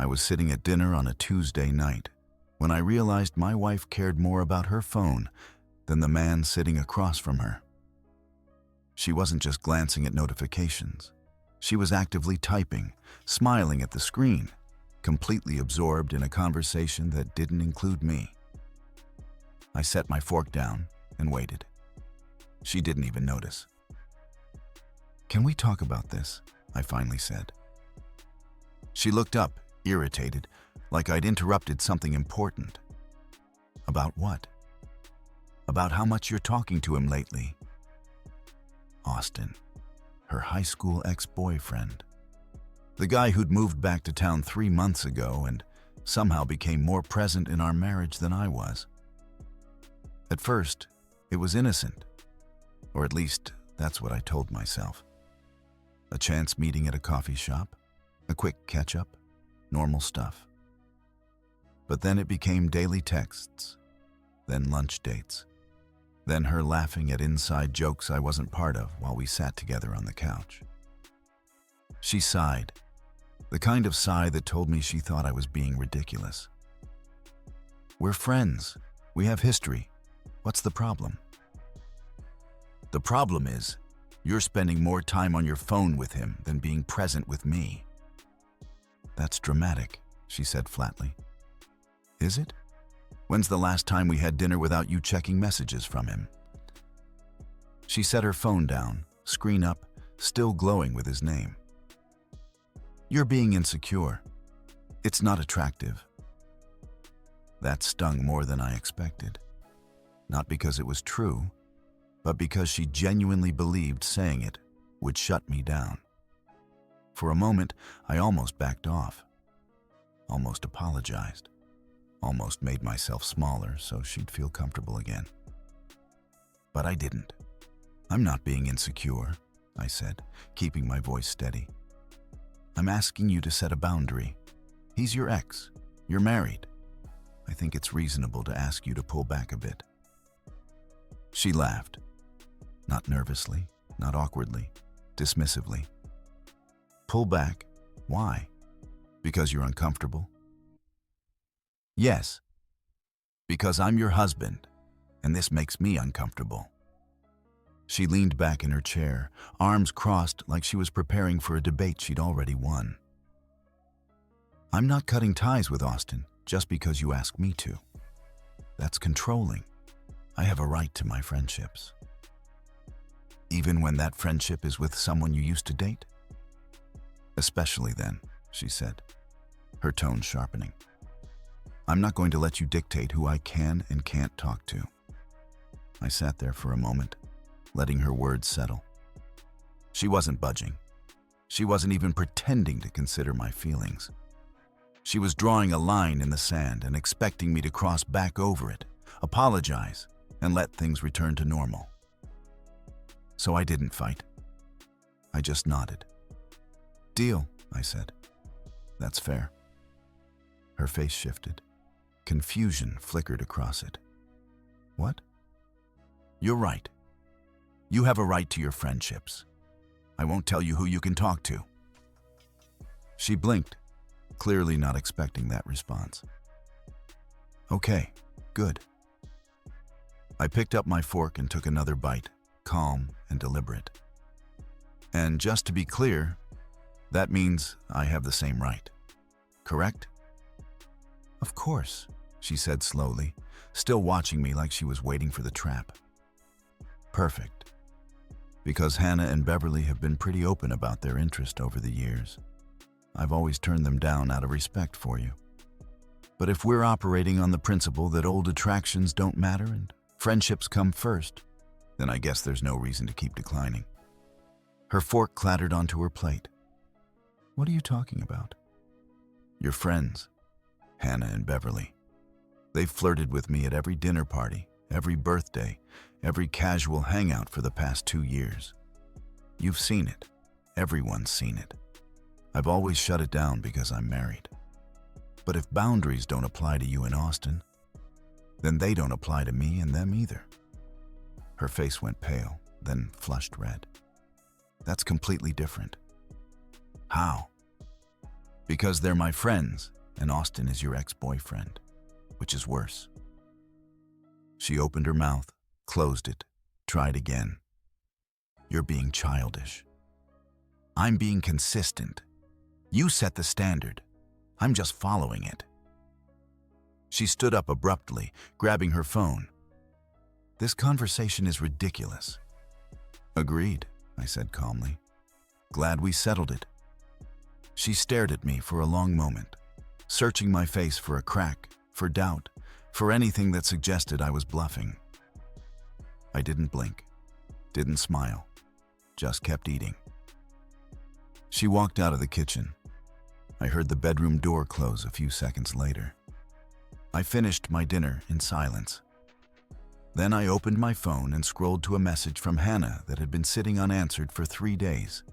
I was sitting at dinner on a Tuesday night when I realized my wife cared more about her phone than the man sitting across from her. She wasn't just glancing at notifications. She was actively typing, smiling at the screen, completely absorbed in a conversation that didn't include me. I set my fork down and waited. She didn't even notice. "Can we talk about this?" I finally said. She looked up, irritated, like I'd interrupted something important. "About what?" "About how much you're talking to him lately." Austin, her high school ex-boyfriend. The guy who'd moved back to town 3 months ago and somehow became more present in our marriage than I was. At first, it was innocent, or at least that's what I told myself. A chance meeting at a coffee shop, a quick catch-up, normal stuff. But then it became daily texts, then lunch dates, then her laughing at inside jokes I wasn't part of while we sat together on the couch. She sighed, the kind of sigh that told me she thought I was being ridiculous. "We're friends. We have history. What's the problem?" "The problem is, you're spending more time on your phone with him than being present with me." "That's dramatic," she said flatly. "Is it? When's the last time we had dinner without you checking messages from him?" She set her phone down, screen up, still glowing with his name. "You're being insecure. It's not attractive." That stung more than I expected. Not because it was true, but because she genuinely believed saying it would shut me down. For a moment, I almost backed off, almost apologized, almost made myself smaller so she'd feel comfortable again. But I didn't. "I'm not being insecure," I said, keeping my voice steady. "I'm asking you to set a boundary. He's your ex. You're married. I think it's reasonable to ask you to pull back a bit." She laughed. Not nervously, not awkwardly, dismissively. "Pull back? Why? Because you're uncomfortable?" "Yes. Because I'm your husband, and this makes me uncomfortable." She leaned back in her chair, arms crossed like she was preparing for a debate she'd already won. "I'm not cutting ties with Austin just because you ask me to. That's controlling. I have a right to my friendships." "Even when that friendship is with someone you used to date?" "Especially then," she said, her tone sharpening. "I'm not going to let you dictate who I can and can't talk to." I sat there for a moment, letting her words settle. She wasn't budging. She wasn't even pretending to consider my feelings. She was drawing a line in the sand and expecting me to cross back over it, apologize, and let things return to normal. So I didn't fight. I just nodded. "Deal," I said. "That's fair." Her face shifted. Confusion flickered across it. "What?" "You're right. You have a right to your friendships. I won't tell you who you can talk to." She blinked, clearly not expecting that response. "Okay, good." I picked up my fork and took another bite, calm and deliberate. "And just to be clear, that means I have the same right, correct?" "Of course," she said slowly, still watching me like she was waiting for the trap. "Perfect. Because Hannah and Beverly have been pretty open about their interest over the years. I've always turned them down out of respect for you. But if we're operating on the principle that old attractions don't matter and friendships come first, then I guess there's no reason to keep declining." Her fork clattered onto her plate. "What are you talking about?" "Your friends, Hannah and Beverly. They've flirted with me at every dinner party, every birthday, every casual hangout for the past 2 years. You've seen it. Everyone's seen it. I've always shut it down because I'm married. But if boundaries don't apply to you in Austin, then they don't apply to me and them either." Her face went pale, then flushed red. "That's completely different." "How?" Because they're my friends, and Austin is your ex-boyfriend, which is worse. She opened her mouth, closed it, tried again. You're being childish. I'm being consistent. You set the standard. I'm just following it. She stood up abruptly, grabbing her phone. This conversation is ridiculous. Agreed, I said calmly. Glad we settled it. She stared at me for a long moment, searching my face for a crack, for doubt, for anything that suggested I was bluffing. I didn't blink, didn't smile, just kept eating. She walked out of the kitchen. I heard the bedroom door close a few seconds later. I finished my dinner in silence. Then I opened my phone and scrolled to a message from Hannah that had been sitting unanswered for 3 days.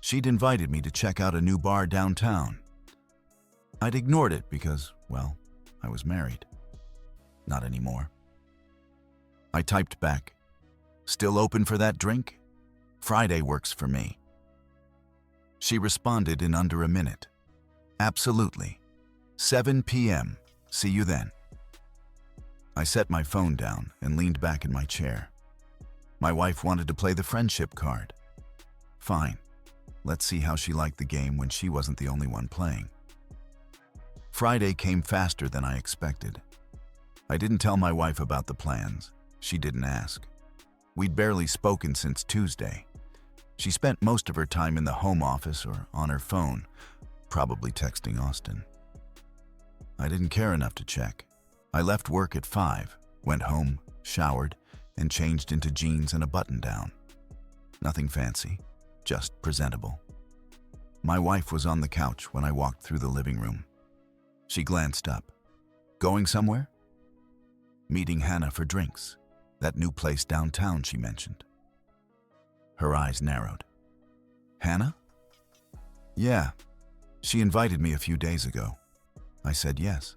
She'd invited me to check out a new bar downtown. I'd ignored it because, well, I was married. Not anymore. I typed back, "Still open for that drink? Friday works for me." She responded in under a minute. "Absolutely. 7 p.m. See you then." I set my phone down and leaned back in my chair. My wife wanted to play the friendship card. Fine. Let's see how she liked the game when she wasn't the only one playing. Friday came faster than I expected. I didn't tell my wife about the plans. She didn't ask. We'd barely spoken since Tuesday. She spent most of her time in the home office or on her phone, probably texting Austin. I didn't care enough to check. I left work at 5, went home, showered, and changed into jeans and a button-down. Nothing fancy, just presentable. My wife was on the couch when I walked through the living room. She glanced up. "Going somewhere?" "Meeting Hannah for drinks. That new place downtown she mentioned." Her eyes narrowed. "Hannah?" "Yeah. She invited me a few days ago." I said yes.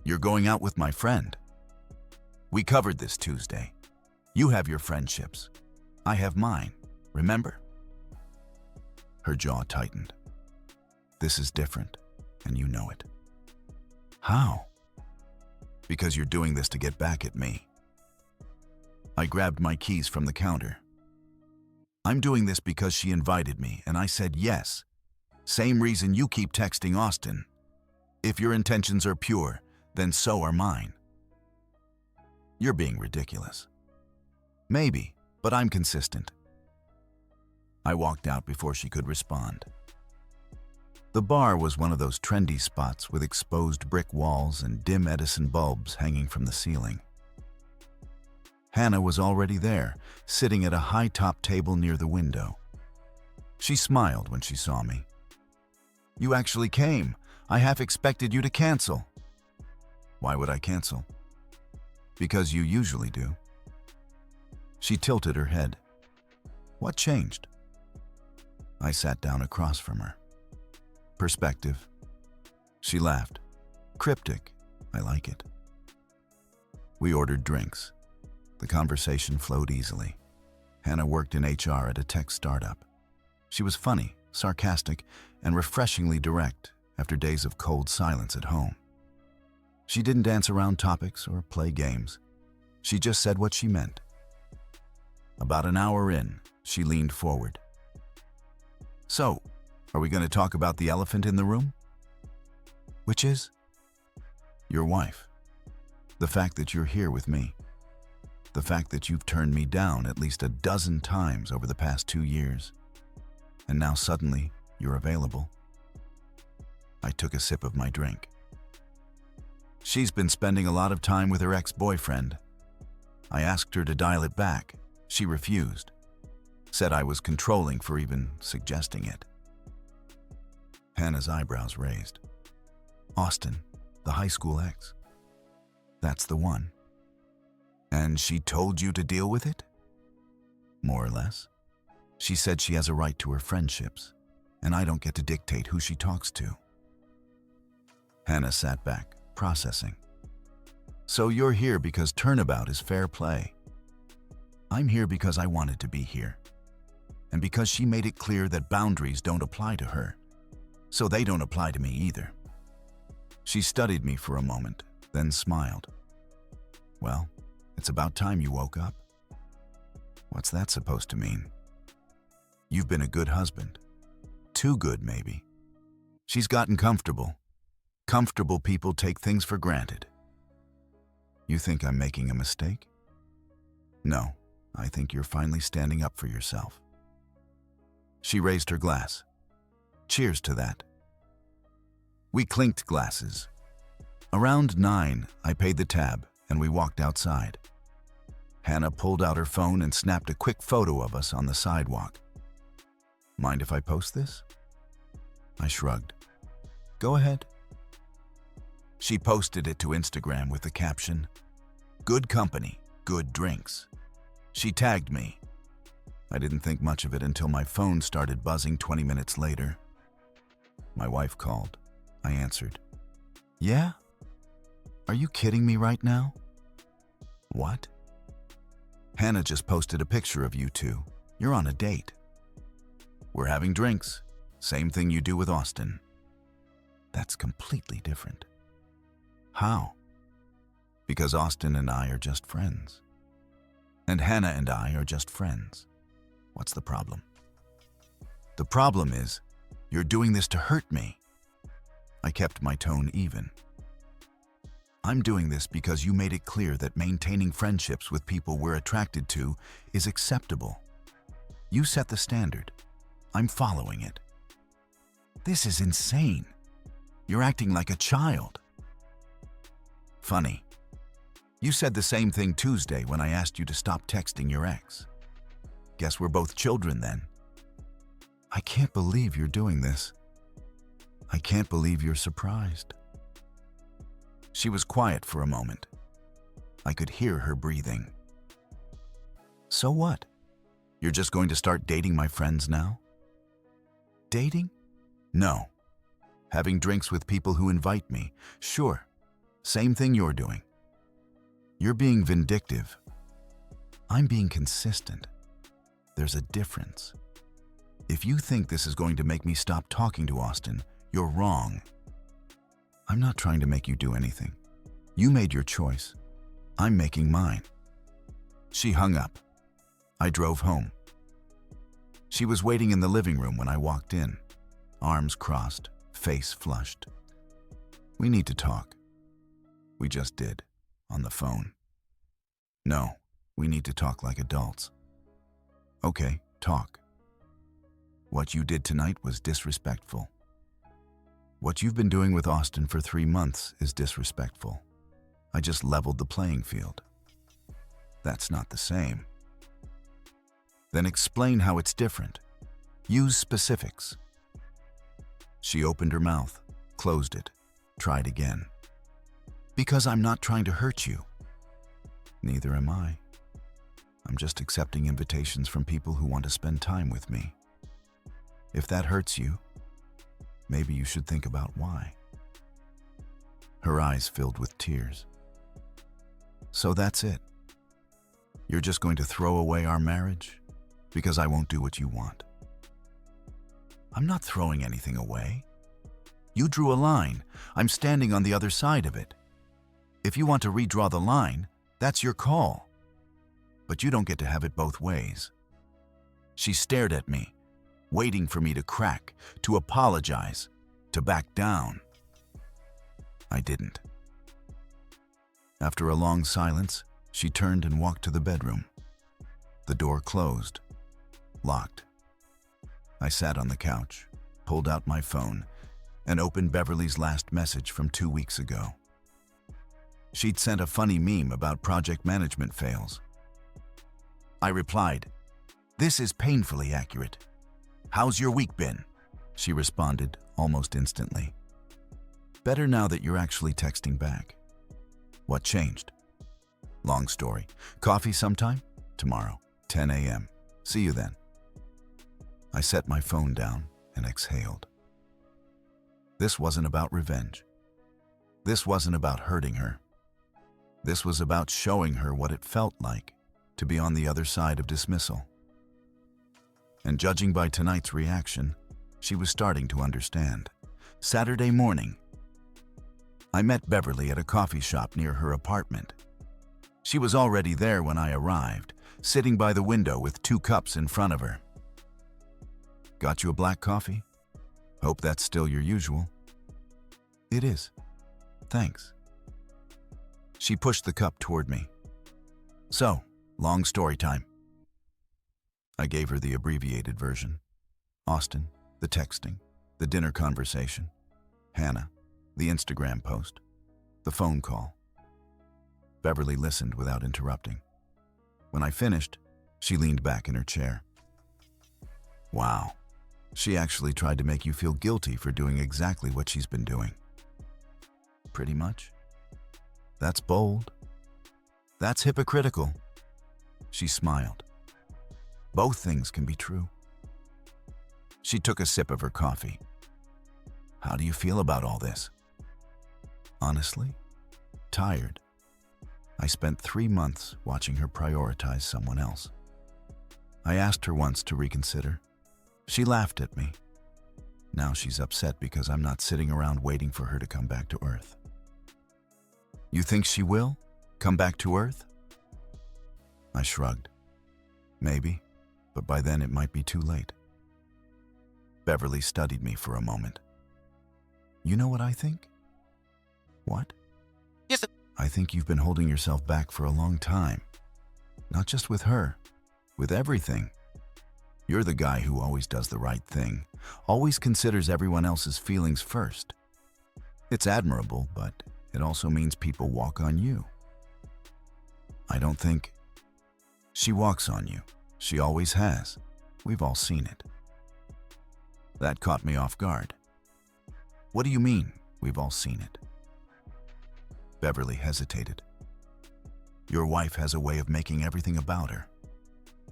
"You're going out with my friend?" "We covered this Tuesday. You have your friendships. I have mine, remember?" Her jaw tightened. "This is different, and you know it." "How?" "Because you're doing this to get back at me." I grabbed my keys from the counter. "I'm doing this because she invited me, and I said yes. Same reason you keep texting Austin. If your intentions are pure, then so are mine." "You're being ridiculous." "Maybe, but I'm consistent." I walked out before she could respond. The bar was one of those trendy spots with exposed brick walls and dim Edison bulbs hanging from the ceiling. Hannah was already there, sitting at a high-top table near the window. She smiled when she saw me. "You actually came. I half expected you to cancel." "Why would I cancel?" "Because you usually do." She tilted her head. "What changed?" I sat down across from her. "Perspective." She laughed. "Cryptic. I like it." We ordered drinks. The conversation flowed easily. Hannah worked in HR at a tech startup. She was funny, sarcastic, and refreshingly direct after days of cold silence at home. She didn't dance around topics or play games. She just said what she meant. About an hour in, she leaned forward. "So, are we going to talk about the elephant in the room?" "Which is?" "Your wife. The fact that you're here with me. The fact that you've turned me down at least a dozen times over the past 2 years. And now suddenly, you're available." I took a sip of my drink. "She's been spending a lot of time with her ex-boyfriend. I asked her to dial it back. She refused. Said I was controlling for even suggesting it." Hannah's eyebrows raised. "Austin, the high school ex. That's the one." "And she told you to deal with it?" "More or less. She said she has a right to her friendships, and I don't get to dictate who she talks to." Hannah sat back, processing. "So you're here because turnabout is fair play." "I'm here because I wanted to be here. And because she made it clear that boundaries don't apply to her. so they don't apply to me either. She studied me for a moment, then smiled. Well, it's about time you woke up. What's that supposed to mean? You've been a good husband. Too good, maybe. She's gotten comfortable. Comfortable people take things for granted. You think I'm making a mistake? No, I think you're finally standing up for yourself. She raised her glass. Cheers to that. We clinked glasses. Around 9, I paid the tab and we walked outside. Hannah pulled out her phone and snapped a quick photo of us on the sidewalk. Mind if I post this? I shrugged. Go ahead. She posted it to Instagram with the caption, "Good company, good drinks." She tagged me. I didn't think much of it until my phone started buzzing 20 minutes later. My wife called. I answered. Yeah? Are you kidding me right now? What? Hannah just posted a picture of you two. You're on a date. We're having drinks. Same thing you do with Austin. That's completely different. How? Because Austin and I are just friends. And Hannah and I are just friends. What's the problem? The problem is, you're doing this to hurt me. I kept my tone even. I'm doing this because you made it clear that maintaining friendships with people we're attracted to is acceptable. You set the standard. I'm following it. This is insane. You're acting like a child. Funny. You said the same thing Tuesday when I asked you to stop texting your ex. Guess we're both children then. I can't believe you're doing this. I can't believe you're surprised. She was quiet for a moment. I could hear her breathing. So what? You're just going to start dating my friends now? Dating? No. Having drinks with people who invite me. Sure. Same thing you're doing. You're being vindictive. I'm being consistent. There's a difference. If you think this is going to make me stop talking to Austin, you're wrong. I'm not trying to make you do anything. You made your choice. I'm making mine. She hung up. I drove home. She was waiting in the living room when I walked in, arms crossed, face flushed. We need to talk. We just did, on the phone. No, we need to talk like adults. Okay, talk. What you did tonight was disrespectful. What you've been doing with Austin for 3 months is disrespectful. I just leveled the playing field. That's not the same. Then explain how it's different. Use specifics. She opened her mouth, closed it, tried again. Because I'm not trying to hurt you. Neither am I. I'm just accepting invitations from people who want to spend time with me. If that hurts you, maybe you should think about why. Her eyes filled with tears. So that's it. You're just going to throw away our marriage because I won't do what you want. I'm not throwing anything away. You drew a line. I'm standing on the other side of it. If you want to redraw the line, that's your call. But you don't get to have it both ways. She stared at me, waiting for me to crack, to apologize, to back down. I didn't. After a long silence, she turned and walked to the bedroom. The door closed, locked. I sat on the couch, pulled out my phone, and opened Beverly's last message from 2 weeks ago. She'd sent a funny meme about project management fails. I replied, "This is painfully accurate. How's your week been?" She responded almost instantly. Better now that you're actually texting back. What changed? Long story. Coffee sometime? Tomorrow, 10 a.m. See you then. I set my phone down and exhaled. This wasn't about revenge. This wasn't about hurting her. This was about showing her what it felt like to be on the other side of dismissal. And judging by tonight's reaction, she was starting to understand. Saturday morning. I met Beverly at a coffee shop near her apartment. She was already there when I arrived, sitting by the window with 2 cups in front of her. Got you a black coffee? Hope that's still your usual. It is. Thanks. She pushed the cup toward me. So, long story time. I gave her the abbreviated version. Austin, the texting, the dinner conversation, Hannah, the Instagram post, the phone call. Beverly listened without interrupting. When I finished, she leaned back in her chair. Wow, she actually tried to make you feel guilty for doing exactly what she's been doing. Pretty much. That's bold. That's hypocritical. She smiled. Both things can be true. She took a sip of her coffee. How do you feel about all this? Honestly, tired. I spent 3 months watching her prioritize someone else. I asked her once to reconsider. She laughed at me. Now she's upset because I'm not sitting around waiting for her to come back to Earth. You think she will come back to Earth? I shrugged. Maybe, but by then it might be too late. Beverly studied me for a moment. You know what I think? What? Yes, sir. I think you've been holding yourself back for a long time. Not just with her, with everything. You're the guy who always does the right thing, always considers everyone else's feelings first. It's admirable, but it also means people walk on you. I don't think... She walks on you. She always has. We've all seen it. That caught me off guard. What do you mean, we've all seen it? Beverly hesitated. Your wife has a way of making everything about her.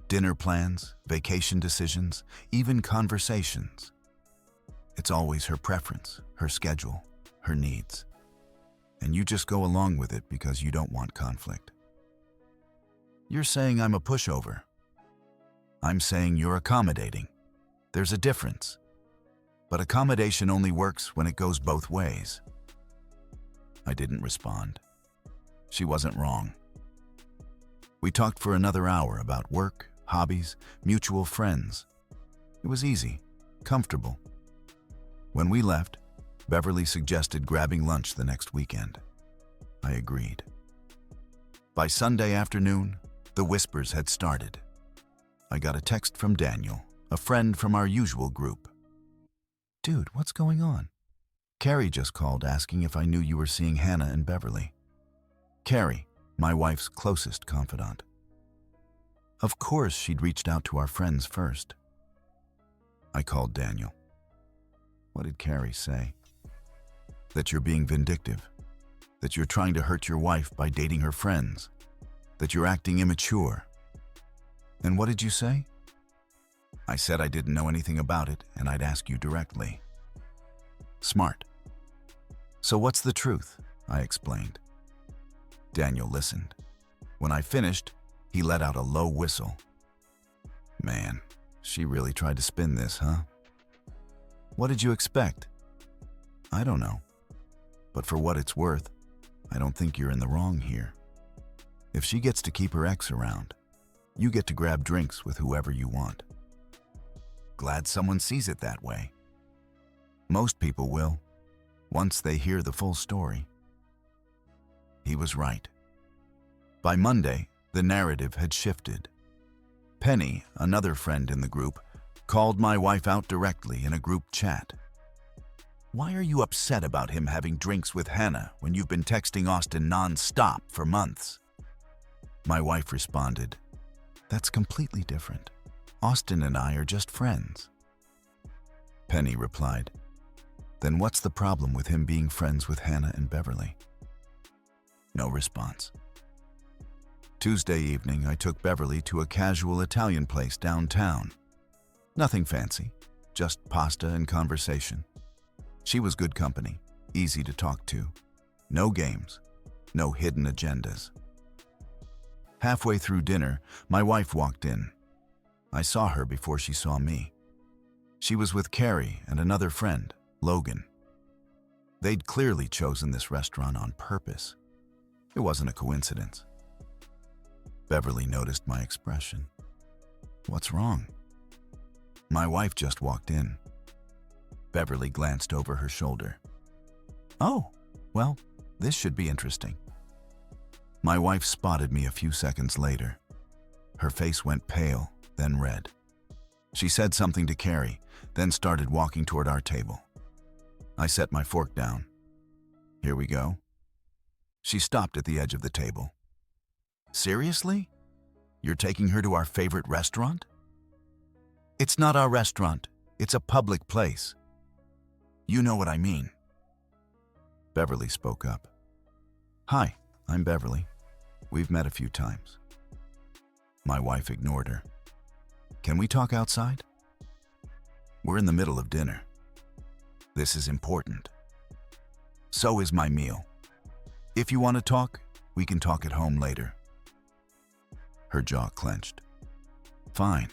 Dinner plans, vacation decisions, even conversations. It's always her preference, her schedule, her needs. And you just go along with it because you don't want conflict. You're saying I'm a pushover. I'm saying you're accommodating. There's a difference. But accommodation only works when it goes both ways. I didn't respond. She wasn't wrong. We talked for another hour about work, hobbies, mutual friends. It was easy, comfortable. When we left, Beverly suggested grabbing lunch the next weekend. I agreed. By Sunday afternoon, the whispers had started. I got a text from Daniel, a friend from our usual group. Dude, what's going on? Carrie just called asking if I knew you were seeing Hannah and Beverly. Carrie, my wife's closest confidant. Of course she'd reached out to our friends first. I called Daniel. What did Carrie say? That you're being vindictive. That you're trying to hurt your wife by dating her friends. That you're acting immature. And what did you say? I said I didn't know anything about it and I'd ask you directly. Smart. So what's the truth? I explained. Daniel listened. When I finished, he let out a low whistle. Man, she really tried to spin this, huh? What did you expect? I don't know. But for what it's worth, I don't think you're in the wrong here. If she gets to keep her ex around, you get to grab drinks with whoever you want. Glad someone sees it that way. Most people will, once they hear the full story. He was right. By Monday, the narrative had shifted. Penny, another friend in the group, called my wife out directly in a group chat. Why are you upset about him having drinks with Hannah when you've been texting Austin non-stop for months? My wife responded, That's completely different. Austin and I are just friends. Penny replied, Then what's the problem with him being friends with Hannah and Beverly? No response. Tuesday evening, I took Beverly to a casual Italian place downtown. Nothing fancy, just pasta and conversation. She was good company, easy to talk to. No games, no hidden agendas. Halfway through dinner, my wife walked in. I saw her before she saw me. She was with Carrie and another friend, Logan. They'd clearly chosen this restaurant on purpose. It wasn't a coincidence. Beverly noticed my expression. What's wrong? My wife just walked in. Beverly glanced over her shoulder. Oh, well, this should be interesting. My wife spotted me a few seconds later. Her face went pale, then red. She said something to Carrie, then started walking toward our table. I set my fork down. Here we go. She stopped at the edge of the table. Seriously? You're taking her to our favorite restaurant? It's not our restaurant. It's a public place. You know what I mean. Beverly spoke up. Hi, I'm Beverly. We've met a few times. My wife ignored her. Can we talk outside? We're in the middle of dinner. This is important. So is my meal. If you want to talk, we can talk at home later. Her jaw clenched. Fine.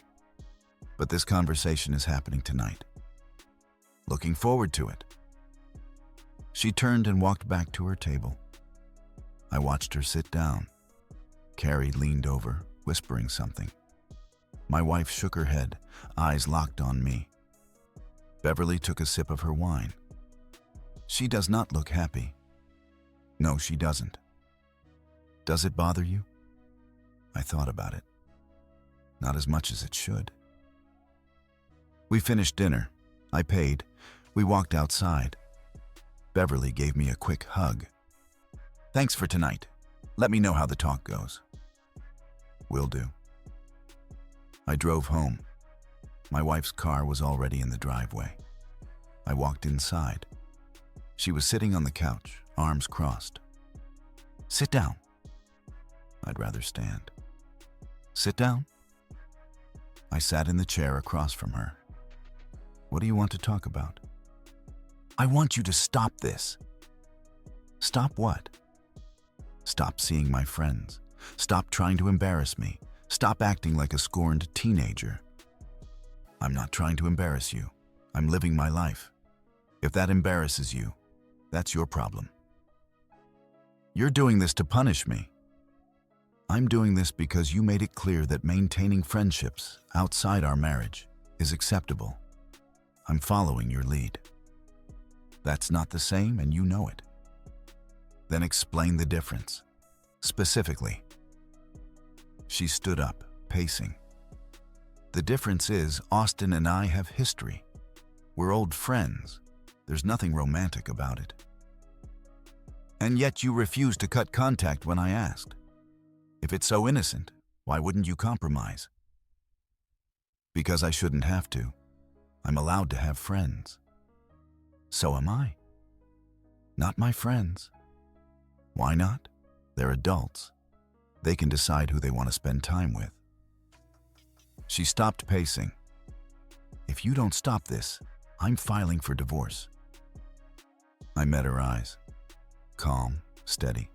But this conversation is happening tonight. Looking forward to it. She turned and walked back to her table. I watched her sit down. Carrie leaned over, whispering something. My wife shook her head, eyes locked on me. Beverly took a sip of her wine. She does not look happy. No, she doesn't. Does it bother you? I thought about it. Not as much as it should. We finished dinner. I paid. We walked outside. Beverly gave me a quick hug. Thanks for tonight. Let me know how the talk goes. Will do. I drove home. My wife's car was already in the driveway. I walked inside. She was sitting on the couch, arms crossed. Sit down. I'd rather stand. Sit down. I sat in the chair across from her. What do you want to talk about? I want you to stop this. Stop what? Stop seeing my friends. Stop trying to embarrass me. Stop acting like a scorned teenager. I'm not trying to embarrass you. I'm living my life. If that embarrasses you, that's your problem. You're doing this to punish me. I'm doing this because you made it clear that maintaining friendships outside our marriage is acceptable. I'm following your lead. That's not the same, and you know it. Then explain the difference. Specifically. She stood up, pacing. The difference is Austin and I have history. We're old friends. There's nothing romantic about it. And yet you refused to cut contact when I asked. If it's so innocent, why wouldn't you compromise? Because I shouldn't have to. I'm allowed to have friends. So am I. Not my friends. Why not? They're adults. They can decide who they want to spend time with. She stopped pacing. If you don't stop this, I'm filing for divorce. I met her eyes. Calm, steady.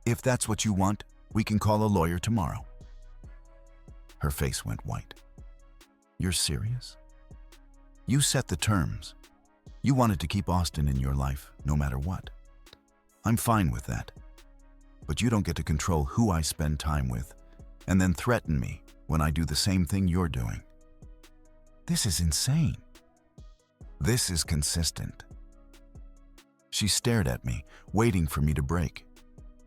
If that's what you want, we can call a lawyer tomorrow. Her face went white. You're serious? You set the terms. You wanted to keep Austin in your life, no matter what. I'm fine with that. But you don't get to control who I spend time with, and then threaten me when I do the same thing you're doing. This is insane. This is consistent. She stared at me, waiting for me to break,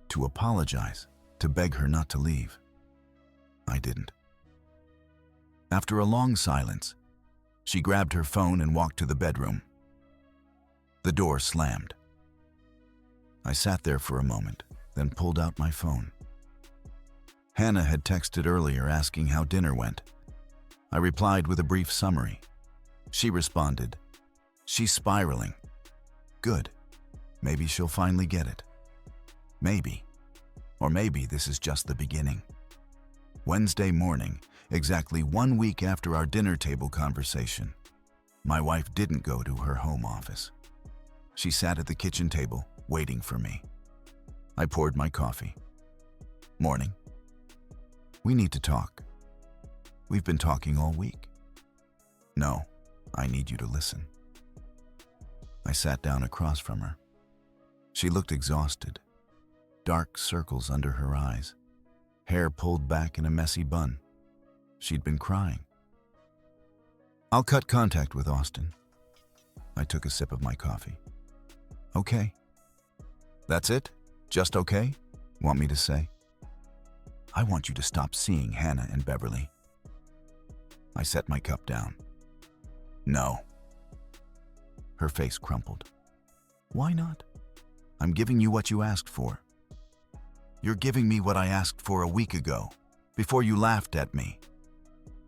to apologize, to beg her not to leave. I didn't. After a long silence, she grabbed her phone and walked to the bedroom. The door slammed. I sat there for a moment, then pulled out my phone. Hannah had texted earlier asking how dinner went. I replied with a brief summary. She responded, "She's spiraling. Good. Maybe she'll finally get it. Maybe. Or maybe this is just the beginning." Wednesday morning, exactly 1 week after our dinner table conversation, my wife didn't go to her home office. She sat at the kitchen table, waiting for me. I poured my coffee. Morning. We need to talk. We've been talking all week. No, I need you to listen. I sat down across from her. She looked exhausted, dark circles under her eyes, hair pulled back in a messy bun. She'd been crying. "I'll cut contact with Austin." I took a sip of my coffee. "Okay." "That's it? Just okay?" Want me to say? "I want you to stop seeing Hannah and Beverly." I set my cup down. "No." Her face crumpled. "Why not? I'm giving you what you asked for." "You're giving me what I asked for a week ago, before you laughed at me,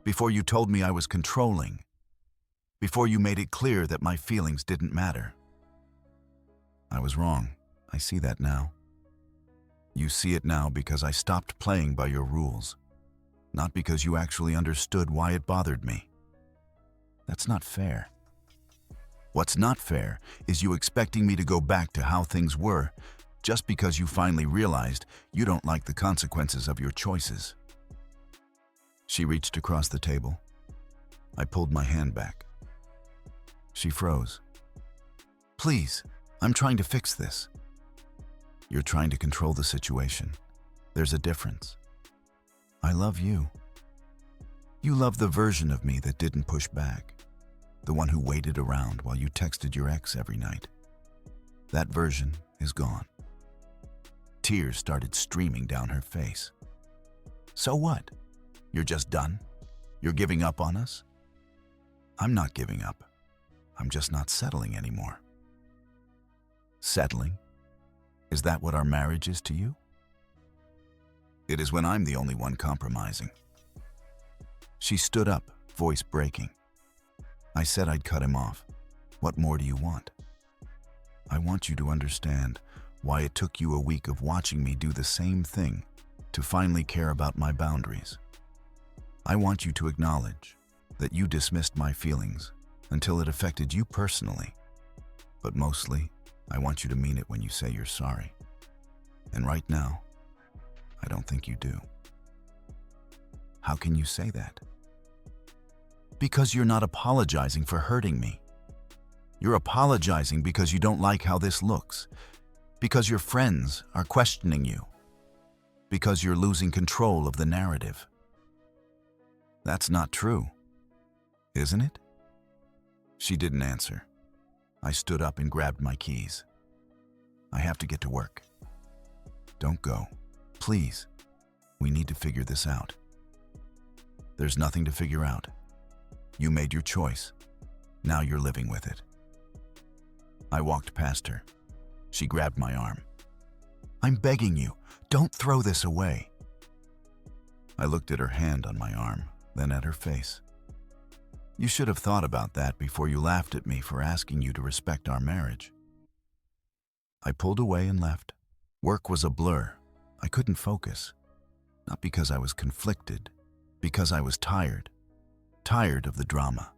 before you told me I was controlling, before you made it clear that my feelings didn't matter." I was wrong. I see that now. You see it now because I stopped playing by your rules, not because you actually understood why it bothered me. That's not fair. What's not fair is you expecting me to go back to how things were just because you finally realized you don't like the consequences of your choices. She reached across the table. I pulled my hand back. She froze. "Please, I'm trying to fix this." "You're trying to control the situation. There's a difference. I love you. You love the version of me that didn't push back, the one who waited around while you texted your ex every night. That version is gone." Tears started streaming down her face. "So what? You're just done? You're giving up on us?" "I'm not giving up. I'm just not settling anymore." "Settling? Is that what our marriage is to you?" "It is when I'm the only one compromising." She stood up, voice breaking. I said I'd cut him off. "What more do you want?" "I want you to understand why it took you a week of watching me do the same thing to finally care about my boundaries. I want you to acknowledge that you dismissed my feelings until it affected you personally. But mostly, I want you to mean it when you say you're sorry. And right now, I don't think you do." "How can you say that?" "Because you're not apologizing for hurting me. You're apologizing because you don't like how this looks, because your friends are questioning you, because you're losing control of the narrative." "That's not true, isn't it?" She didn't answer. I stood up and grabbed my keys. "I have to get to work." "Don't go. Please. We need to figure this out." "There's nothing to figure out. You made your choice. Now you're living with it." I walked past her. She grabbed my arm. "I'm begging you, don't throw this away." I looked at her hand on my arm, then at her face. "You should have thought about that before you laughed at me for asking you to respect our marriage." I pulled away and left. Work was a blur. I couldn't focus. Not because I was conflicted, because I was tired. Tired of the drama.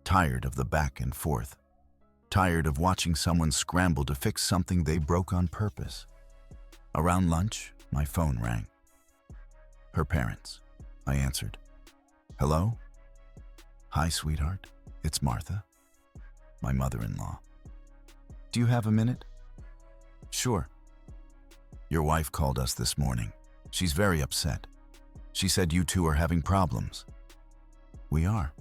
Tired of the back and forth. Tired of watching someone scramble to fix something they broke on purpose. Around lunch, my phone rang. Her parents. I answered. "Hello?" "Hi, sweetheart. It's Martha." My mother-in-law. "Do you have a minute?" "Sure." "Your wife called us this morning. She's very upset. She said you two are having problems." "We are."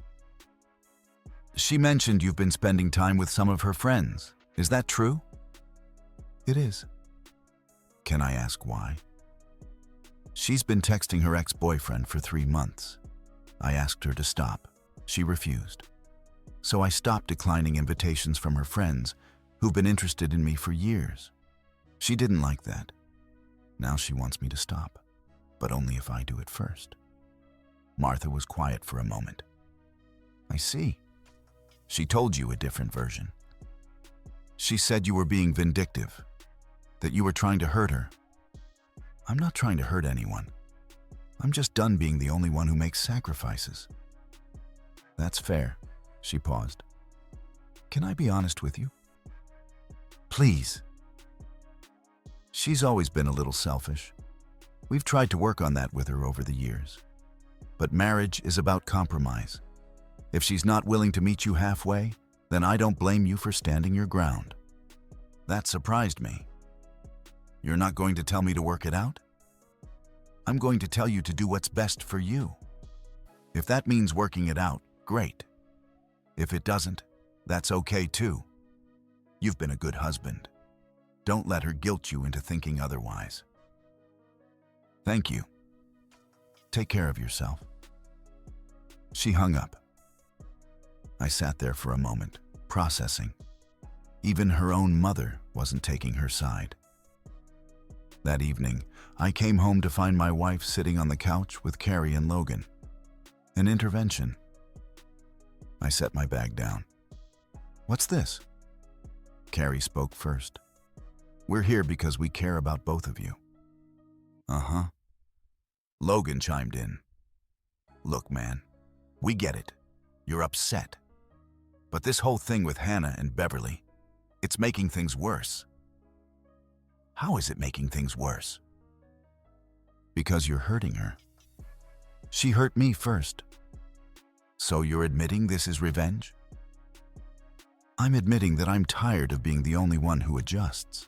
"She mentioned you've been spending time with some of her friends. Is that true?" "It is." "Can I ask why?" "She's been texting her ex-boyfriend for 3 months. I asked her to stop. She refused. So I stopped declining invitations from her friends who've been interested in me for years. She didn't like that. Now she wants me to stop, but only if I do it first." Martha was quiet for a moment. "I see. She told you a different version. She said you were being vindictive, that you were trying to hurt her." "I'm not trying to hurt anyone. I'm just done being the only one who makes sacrifices." "That's fair." She paused. "Can I be honest with you?" "Please." She's always been a little selfish. We've tried to work on that with her over the years. But marriage is about compromise. If she's not willing to meet you halfway, Then I don't blame you for standing your ground. That surprised me. You're not going to tell me to work it out? I'm going to tell you to do what's best for you. If that means working it out, great. If it doesn't, that's okay too. You've been a good husband. Don't let her guilt you into thinking otherwise. Thank you. Take care of yourself. She hung up. I sat there for a moment, processing. Even her own mother wasn't taking her side. That evening, I came home to find my wife sitting on the couch with Carrie and Logan. An intervention. I set my bag down. What's this? Carrie spoke first. We're here because we care about both of you. Uh-huh. Logan chimed in. Look, man, we get it. You're upset. But this whole thing with Hannah and Beverly, it's making things worse. How is it making things worse? Because you're hurting her. She hurt me first. So you're admitting this is revenge? I'm admitting that I'm tired of being the only one who adjusts.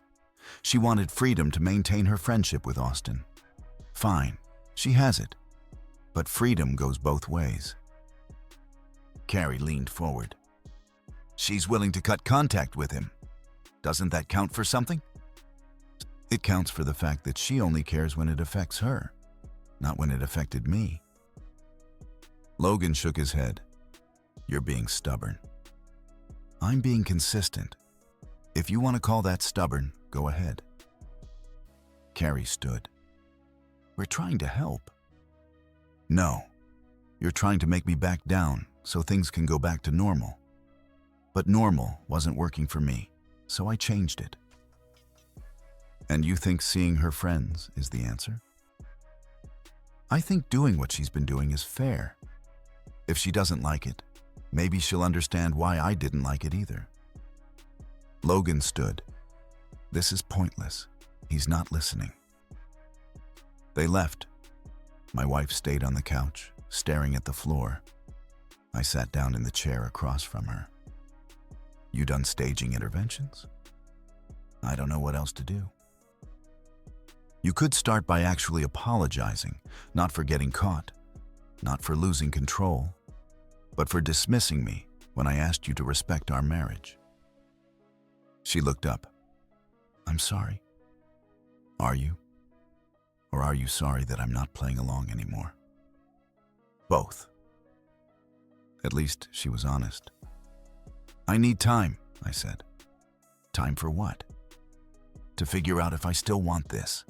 She wanted freedom to maintain her friendship with Austin. Fine, she has it. But freedom goes both ways. Carrie leaned forward. She's willing to cut contact with him. Doesn't that count for something? It counts for the fact that she only cares when it affects her, not when it affected me. Logan shook his head. You're being stubborn. I'm being consistent. If you want to call that stubborn, go ahead. Carrie stood. We're trying to help. No, you're trying to make me back down so things can go back to normal. But normal wasn't working for me, so I changed it. And you think seeing her friends is the answer? I think doing what she's been doing is fair. If she doesn't like it, maybe she'll understand why I didn't like it either. Logan stood. This is pointless. He's not listening. They left. My wife stayed on the couch, staring at the floor. I sat down in the chair across from her. You done staging interventions? I don't know what else to do. You could start by actually apologizing, not for getting caught, not for losing control, but for dismissing me when I asked you to respect our marriage. She looked up. I'm sorry. Are you? Or are you sorry that I'm not playing along anymore? Both. At least she was honest. I need time, I said. Time for what? To figure out if I still want this.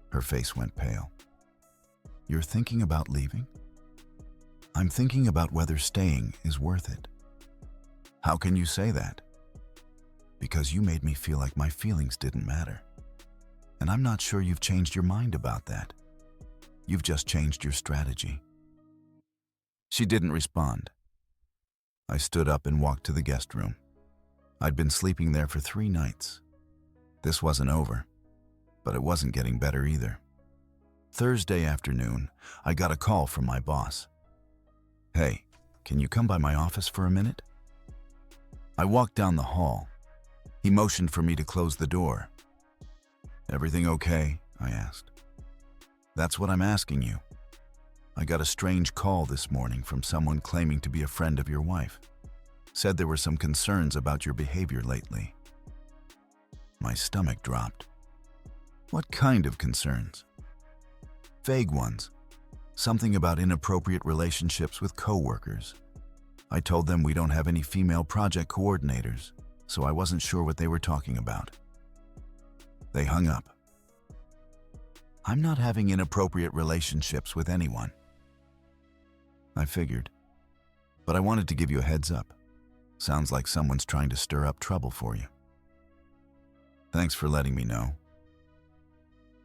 Her face went pale. You're thinking about leaving? I'm thinking about whether staying is worth it. How can you say that? Because you made me feel like my feelings didn't matter. And I'm not sure you've changed your mind about that. You've just changed your strategy. She didn't respond. I stood up and walked to the guest room. I'd been sleeping there for 3 nights. This wasn't over, but it wasn't getting better either. Thursday afternoon, I got a call from my boss. Hey, can you come by my office for a minute? I walked down the hall. He motioned for me to close the door. Everything okay? I asked. That's what I'm asking you. I got a strange call this morning from someone claiming to be a friend of your wife. Said there were some concerns about your behavior lately. My stomach dropped. What kind of concerns? Vague ones. Something about inappropriate relationships with coworkers. I told them we don't have any female project coordinators, so I wasn't sure what they were talking about. They hung up. I'm not having inappropriate relationships with anyone. I figured, but I wanted to give you a heads up. Sounds like someone's trying to stir up trouble for you. Thanks for letting me know.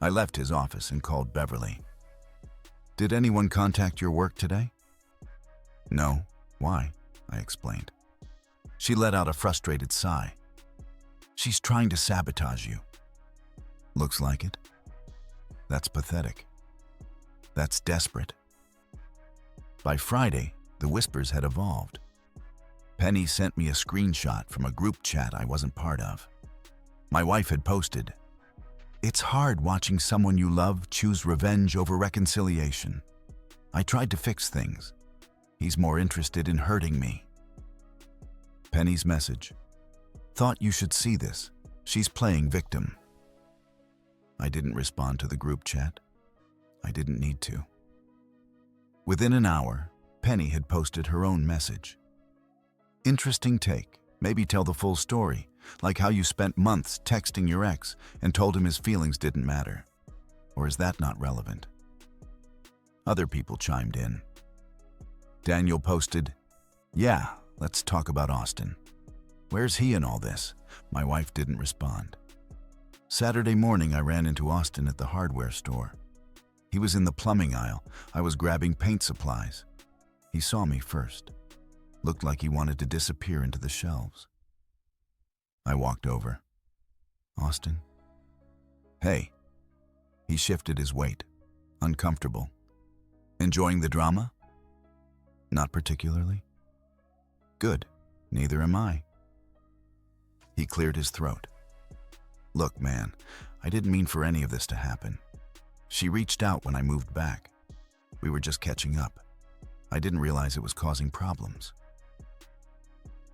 I left his office and called Beverly. Did anyone contact your work today? No. Why? I explained. She let out a frustrated sigh. She's trying to sabotage you. Looks like it. That's pathetic. That's desperate. By Friday, the whispers had evolved. Penny sent me a screenshot from a group chat I wasn't part of. My wife had posted, "It's hard watching someone you love choose revenge over reconciliation. I tried to fix things. He's more interested in hurting me." Penny's message, "Thought you should see this. She's playing victim." I didn't respond to the group chat. I didn't need to. Within an hour, Penny had posted her own message. "Interesting take. Maybe tell the full story, like how you spent months texting your ex and told him his feelings didn't matter. Or is that not relevant?" Other people chimed in. Daniel posted, "Yeah, let's talk about Austin. Where's he in all this?" My wife didn't respond. Saturday morning, I ran into Austin at the hardware store. He was in the plumbing aisle. I was grabbing paint supplies. He saw me first. Looked like he wanted to disappear into the shelves. I walked over. "Austin?" "Hey." He shifted his weight. Uncomfortable. "Enjoying the drama?" "Not particularly." "Good. Neither am I." He cleared his throat. "Look, man, I didn't mean for any of this to happen. She reached out when I moved back. We were just catching up. I didn't realize it was causing problems."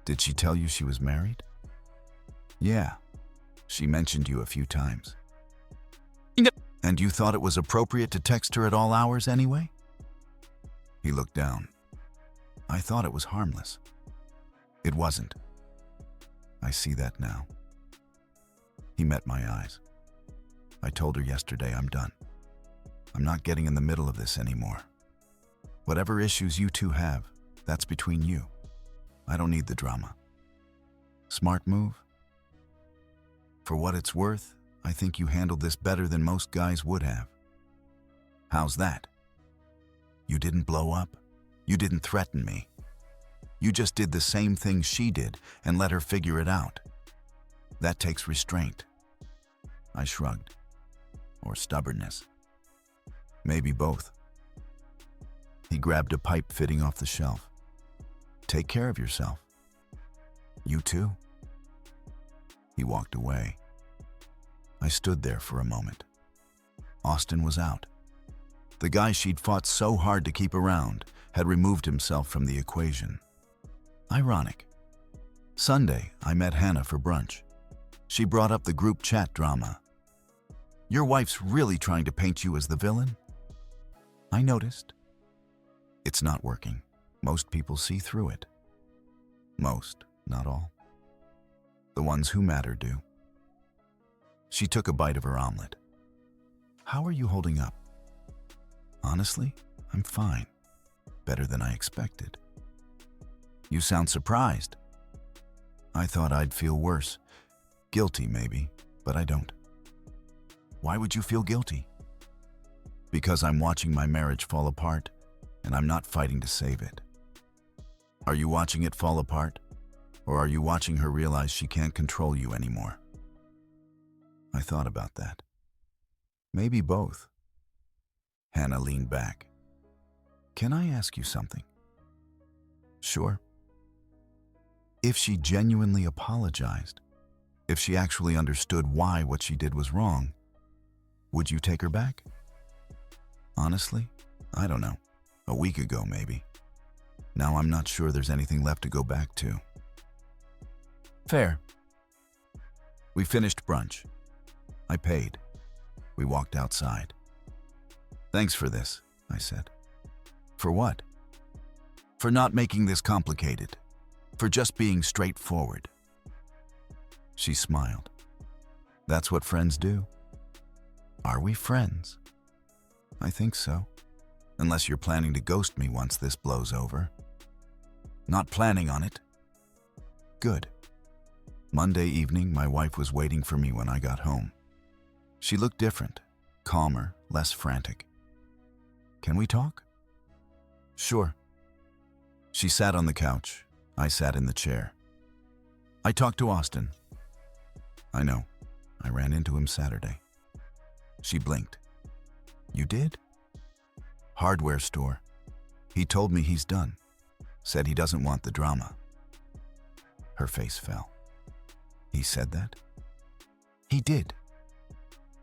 "Did she tell you she was married?" "Yeah. She mentioned you a few times." "And you thought it was appropriate to text her at all hours anyway?" He looked down. "I thought it was harmless." "It wasn't. I see that now." He met my eyes. "I told her yesterday I'm done. I'm not getting in the middle of this anymore. Whatever issues you two have, that's between you. I don't need the drama." Smart move? For what it's worth, I think you handled this better than most guys would have. How's that? You didn't blow up. You didn't threaten me. You just did the same thing she did and let her figure it out. That takes restraint." I shrugged. "Or stubbornness. Maybe both." He grabbed a pipe fitting off the shelf. "Take care of yourself." "You too." He walked away. I stood there for a moment. Austin was out. The guy she'd fought so hard to keep around had removed himself from the equation. Ironic. Sunday, I met Hannah for brunch. She brought up the group chat drama. "Your wife's really trying to paint you as the villain?" I noticed. It's not working. Most people see through it. Most, not all. The ones who matter do. She took a bite of her omelet. "How are you holding up?" "Honestly, I'm fine. Better than I expected." "You sound surprised." "I thought I'd feel worse. Guilty, maybe, but I don't." "Why would you feel guilty?" "Because I'm watching my marriage fall apart, and I'm not fighting to save it." "Are you watching it fall apart? Or are you watching her realize she can't control you anymore?" I thought about that. Maybe both. Hannah leaned back. "Can I ask you something?" "Sure." If she genuinely apologized, if she actually understood why what she did was wrong, would you take her back? Honestly, I don't know. A week ago, maybe. Now I'm not sure there's anything left to go back to. Fair. We finished brunch. I paid. We walked outside. "Thanks for this," I said. "For what?" "For not making this complicated. For just being straightforward." She smiled. "That's what friends do." "Are we friends?" "I think so. Unless you're planning to ghost me once this blows over." "Not planning on it." "Good." Monday evening, my wife was waiting for me when I got home. She looked different, calmer, less frantic. "Can we talk?" "Sure." She sat on the couch. I sat in the chair. "I talked to Austin." "I know. I ran into him Saturday." She blinked. "You did?" "Hardware store. He told me he's done. Said he doesn't want the drama." Her face fell. He said that? He did.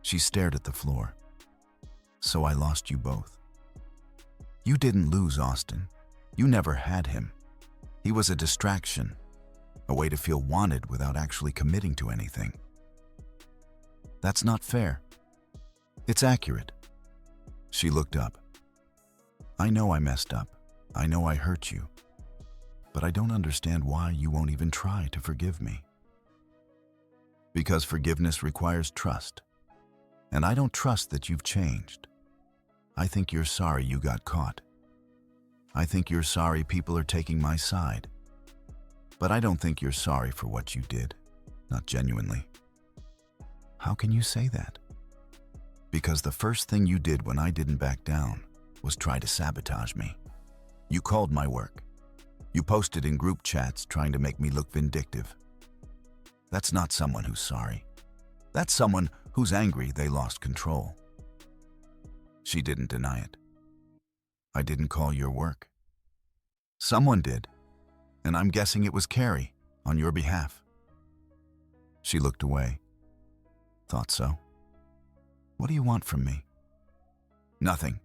She stared at the floor. So I lost you both. You didn't lose Austin. You never had him. He was a distraction, a way to feel wanted without actually committing to anything. That's not fair. It's accurate. She looked up. I know I messed up. I know I hurt you. But I don't understand why you won't even try to forgive me. Because forgiveness requires trust. And I don't trust that you've changed. I think you're sorry you got caught. I think you're sorry people are taking my side. But I don't think you're sorry for what you did. Not genuinely. How can you say that? Because the first thing you did when I didn't back down was try to sabotage me. You called my work. You posted in group chats trying to make me look vindictive. That's not someone who's sorry. That's someone who's angry they lost control. She didn't deny it. I didn't call your work. Someone did, and I'm guessing it was Carrie on your behalf. She looked away. Thought so. What do you want from me? Nothing.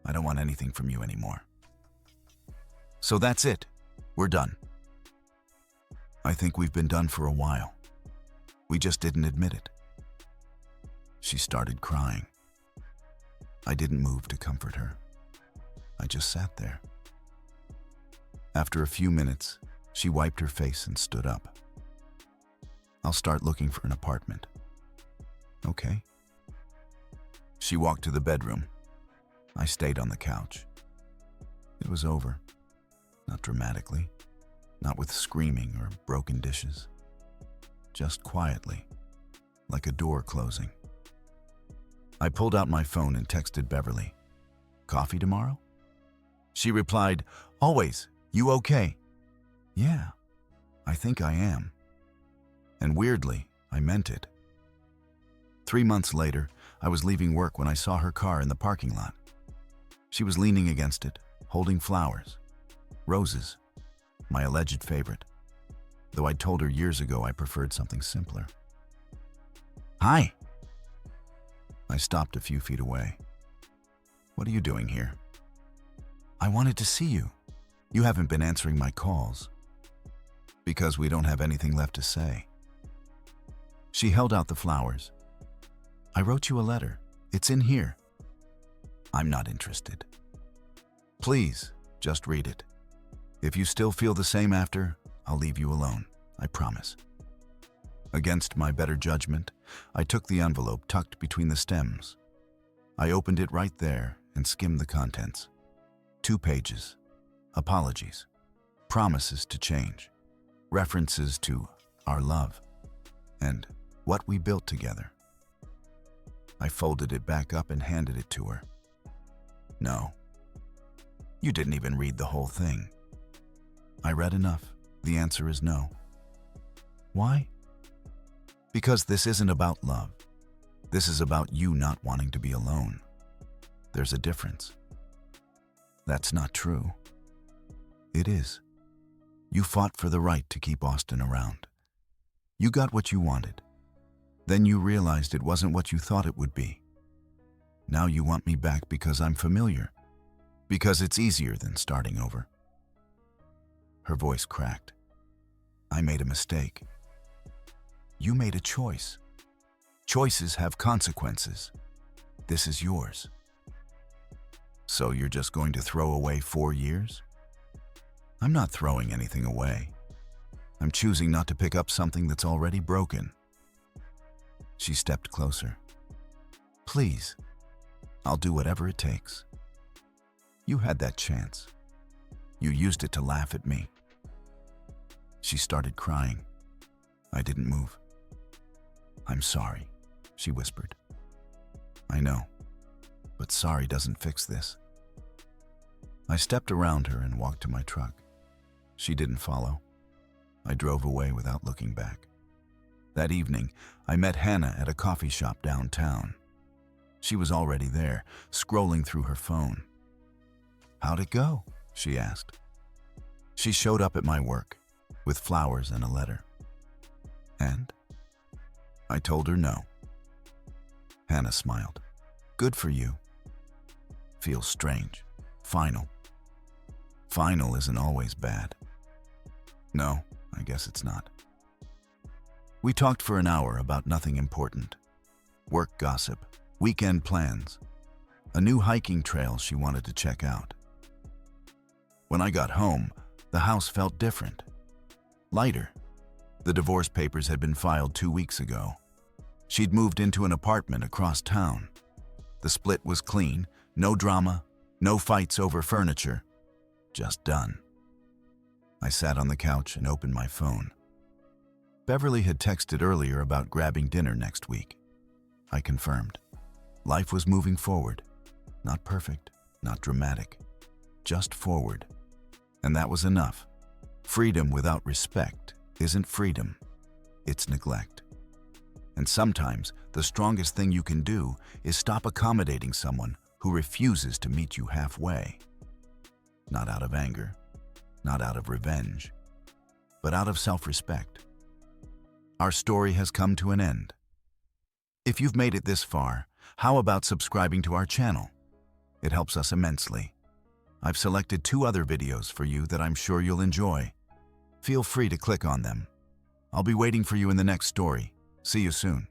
I don't want anything from you anymore. So that's it. We're done. I think we've been done for a while. We just didn't admit it. She started crying. I didn't move to comfort her. I just sat there. After a few minutes, she wiped her face and stood up. I'll start looking for an apartment. Okay? She walked to the bedroom. I stayed on the couch. It was over. Not dramatically. Not with screaming or broken dishes. Just quietly, like a door closing. I pulled out my phone and texted Beverly. Coffee tomorrow? She replied, always. You okay? Yeah, I think I am. And weirdly, I meant it. 3 months later, I was leaving work when I saw her car in the parking lot. She was leaning against it, holding flowers. Roses, my alleged favorite. Though I'd told her years ago I preferred something simpler. Hi. I stopped a few feet away. What are you doing here? I wanted to see you. You haven't been answering my calls. Because we don't have anything left to say. She held out the flowers. I wrote you a letter. It's in here. I'm not interested. Please, just read it. If you still feel the same after, I'll leave you alone. I promise. Against my better judgment, I took the envelope tucked between the stems. I opened it right there and skimmed the contents. 2 pages. Apologies. Promises to change. References to our love. And what we built together. I folded it back up and handed it to her. No. You didn't even read the whole thing. I read enough. The answer is no. Why? Because this isn't about love. This is about you not wanting to be alone. There's a difference. That's not true. It is. You fought for the right to keep Austin around. You got what you wanted. Then you realized it wasn't what you thought it would be. Now you want me back because I'm familiar. Because it's easier than starting over. Her voice cracked. I made a mistake. You made a choice. Choices have consequences. This is yours. So you're just going to throw away 4 years? I'm not throwing anything away. I'm choosing not to pick up something that's already broken. She stepped closer. Please, I'll do whatever it takes. You had that chance. You used it to laugh at me. She started crying. I didn't move. I'm sorry, she whispered. I know, but sorry doesn't fix this. I stepped around her and walked to my truck. She didn't follow. I drove away without looking back. That evening, I met Hannah at a coffee shop downtown. She was already there, scrolling through her phone. How'd it go? She asked. She showed up at my work. with flowers and a letter. And I told her no. Hannah smiled. Good for you. Feels strange. Final. Final isn't always bad. No, I guess it's not. We talked for an hour about nothing important. Work gossip, weekend plans, a new hiking trail she wanted to check out. When I got home, the house felt different. Lighter. The divorce papers had been filed 2 weeks ago. She'd moved into an apartment across town. The split was clean, no drama, no fights over furniture. Just done. I sat on the couch and opened my phone. Beverly had texted earlier about grabbing dinner next week. I confirmed. Life was moving forward. Not perfect, not dramatic. Just forward. And that was enough. Freedom without respect isn't freedom. It's neglect. And sometimes the strongest thing you can do is stop accommodating someone who refuses to meet you halfway. Not out of anger, not out of revenge, but out of self-respect. Our story has come to an end. If you've made it this far, how about subscribing to our channel? It helps us immensely. I've selected 2 other videos for you that I'm sure you'll enjoy. Feel free to click on them. I'll be waiting for you in the next story. See you soon.